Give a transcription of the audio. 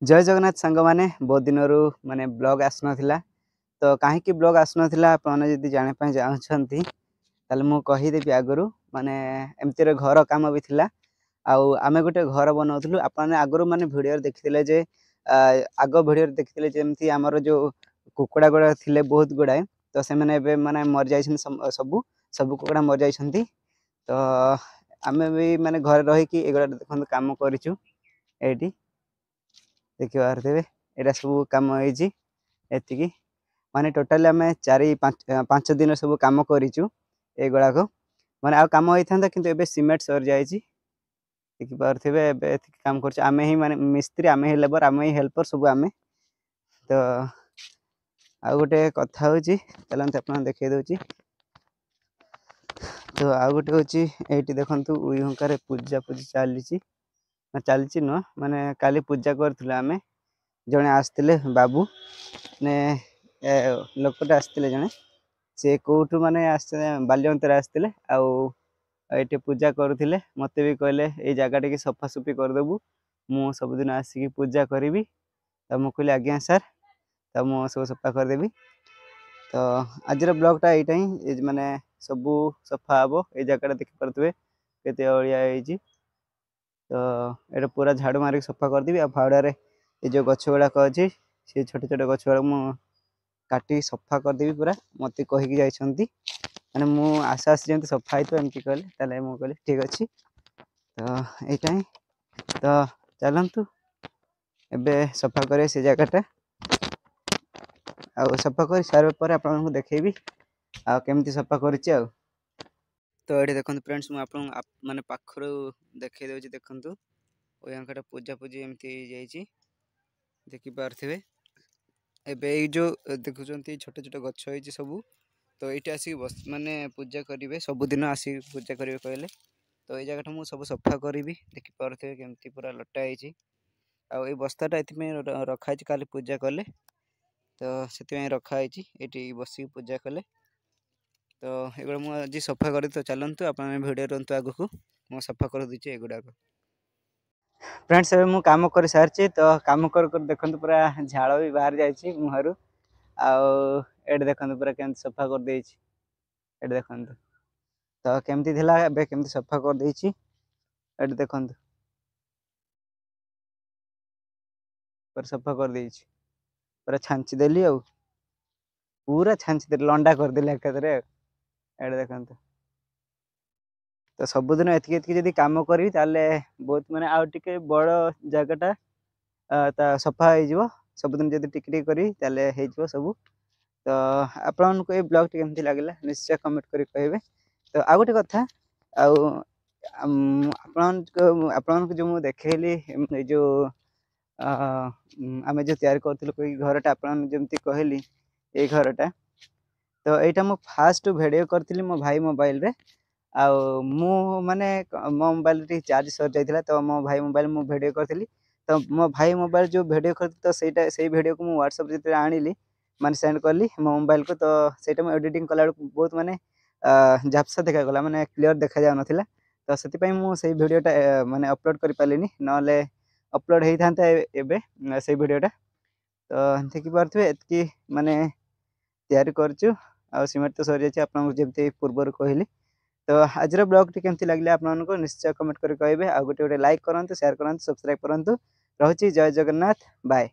जय जगन्नाथ सांग मैंने बहुत दिन माने ब्लॉग आसना तो कहीं ब्लॉग आसना आपने जानापी चाहती मु कहीदेवी आगु माने एमती घर कम भी थिला आम गोटे घर बनाऊँ आपने आगु माने भिडियो देखी जे आग भिडियो देखी जमी आमर जो कुकुड़ा गुड़ा थे बहुत गुड़ाए तो से मैंने माने मर जा सब सब कुकुड़ा मर जा तो आम भी माने घर रहीकि एगुड़ा देखते कम करूँ देखी पारे यहाँ सब कम होती माने टोटाली आम 4-5 दिन सब कम करूँ एगुड़ाक माने आ कम होता कि सीमेंट सरी जाए देखी पारे कम कर आम ही माने मिस्त्री आम ही लेबर आम ही हेल्पर सब आम तो आ गोटे कथा हूँ चलते आप देखे दूसरी तो आ गोटे हूँ ये देखु उइहंकार पूजा पूजी चली नुह माने काली पूजा करूँ आम जड़े आसते बाबू ने लोकटे आसते जड़े सी कौटू माने बाल्यंतर आसते ये पूजा करुले मत भी कहले ये जगह टे सफासफी करदेबू मु सबुदिन आसिक पूजा करी तो मुझे कहली आज्ञा सर तो मु सब सफा करदेवी तो आज ब्लॉगटा यहाँ ही माने सबू सफा हम ये जगह देखी पारे केते अलिया तो ये पूरा झाड़ू मारिक सफा करदेवी आ फावड़े ये जो गछ गुड़ाक अच्छी से छोटे छोटे गछ गुड़ा मुझे काटी सफा करदेवी पूरा मत कहीकि जाइंट मैंने मु आशा आसी जमी सफा ही एमती कहले मुझे कहली ठीक अच्छे तो यहाँ ही तो चलतु एबे सफा कर से जगहटा आ सफा कर सारे पर आपको देखेबी आमती सफा कर तो ये देखो फ्रेंड्स मुझे माने पाखर देखे दूसरी देखु यहाँ पूजा पूजी एमती देखी पारे एबे जो देखुं छोटे छोटे गछ हो सब तो ये आसिक बस माने पूजा करेंगे सबुदिन आसिक पूजा करेंगे कहले तो ये जगह मुझे सब सफा करी देखी पारे केमती पूरा लटाई आई बस्ताटा ये रखाई काली पूजा कले तो से रखाई ये बसिक पूजा कले तो ये मुझे सफा कर तो चलतु आप भिडियो रुहतु आग को मुझे सफा कर दूचे एगुड़ाक फ्रेंड्स एवं मुझे कम कर सारी तो कम कर देखते पूरा झाड़ भी बाहर जाइए मुहर आए देखते पूरा केमती सफा कर देती देखते तो केमती केमती सफा कर देती देखते पूरा सफा कर देती पूरा छांची देली पूरा छांची देली लंडा करदेली एकाथरे देखते तो सबुदिन एति कम करी बहुत माने आउ टिके बड़ जगटा सफा हो सबुदिन जब टिके करी सब तो आपको ये ब्लॉग केमती लगे निश्चय कमेंट कर कहे तो आ गोटे कथा आपन जो मुझे देखली जो आम जो तैयारी करूँ घरटा आपमती कहली ये घरटा तो यहाँ मु फास्ट भिडियो करी मो भाई मोबाइल रे मु माने मो मोबाइल चार्ज सर जाता तो मो भाई मोबाइल मु भिडियो करी तो मो भाई मोबाइल जो भिडियो कर तो से भिडियो को व्हाट्सएप जो आनिली माने सेंड कली मो मोबाइल को तो सहीटा मुझे एडिटिंग कला बहुत माने झापसा देखागला माने क्लीयर देखा जा नाला तो से मुझे भिडियोटा माने अपलोड कर पारे ना अपलोड होता है से भिडियोटा तो देखी पारे एति माने तैयारी करूँ आ सीमेंट तो सरी जाए आपमती पूर्व कहली तो आज ब्लॉग टी केमती लगे आपको निश्चय कमेंट कर कहे आ गोटे लाइक करूँ शेयर करूँ सब्सक्राइब करूँ रोची जय जगन्नाथ बाय।